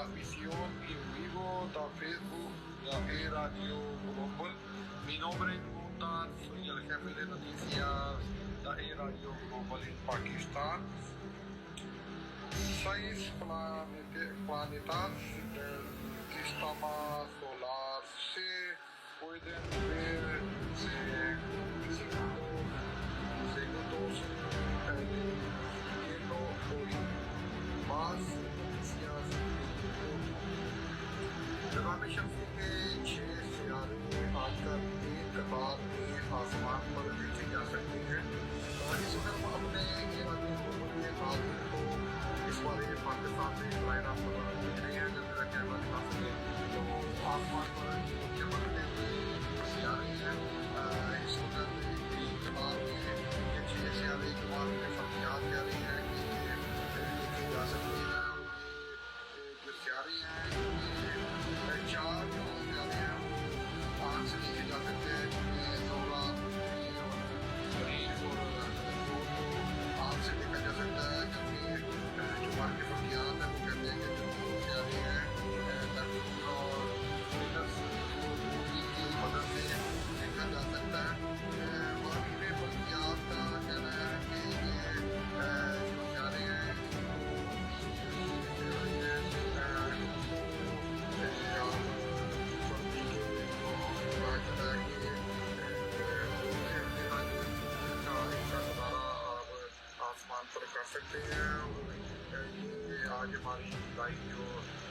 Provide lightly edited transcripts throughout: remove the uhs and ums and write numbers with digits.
transmisión en vivo de Facebook de Radio Global. Mi nombre es Montan, soy el jefe de noticias de Radio Global en Pakistan. 6 planetas del sistema solar se pueden ver segundos siguiendo hoy. Más noticias. जवाब शख्स के 6 सियारे आकर एक कतार में आसमान पर देखे जा सकते हैं। और इस वक्त हम अपने के हाजिर को इस बारे पाकिस्तान से दायरा पर देख रहे हैं। जब मेरा कैमरा दिखा सके तो आसमान पर चमकते हुए सियारे हैं। इस वक्त एक कतार में ये 6 सियारे एक बार में फर्जियात कह रही हैं कि ये देखे जा सकते हैं। ये जो सियारे हैं ये 4 जो सियारे हैं आँख से देखे जा सकते हैं। जोड़ा शरीफ और आँख से देखा जा सकता है। जबकि जो बाहर के फर्जियात हैं वो कहते हैं कि जो सियारे हैं नेपच्यून और वीनस को दूरी की मदद से देखा जा सकता है। बाकी के फर्जियात का कहना है कि ये जो सियारे हैं आसमान पर कर सकते हैं। ये आज हमारी लाइव जो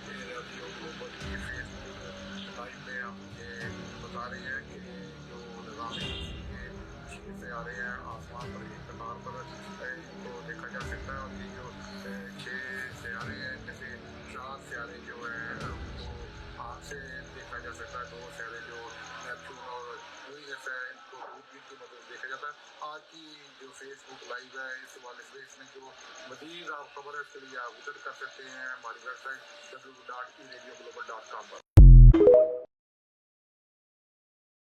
रेडियो ग्लोबल की फेसबुक लाइव में हम ये बता रहे हैं कि जो निज़ामी के 6 सियारे हैं आसमान पर एक कतार पर इनको देखा जा सकता है। और ये जो 6 सियारे हैं इनमें से 4 सियारे जो हैं उनको आँख से देखा जा सकता है। 2 सियारे जो नेपच्यून और यूरेनस है इनको दूरबीन की मदद से देखा जाता है। आज की जो फेसबुक लाइव है इस हवाले से इसमें जो मज़ीद आप खबर है उसके लिए आप विजिट कर सकते हैं हमारी वेबसाइट www.eradioglobal.com पर।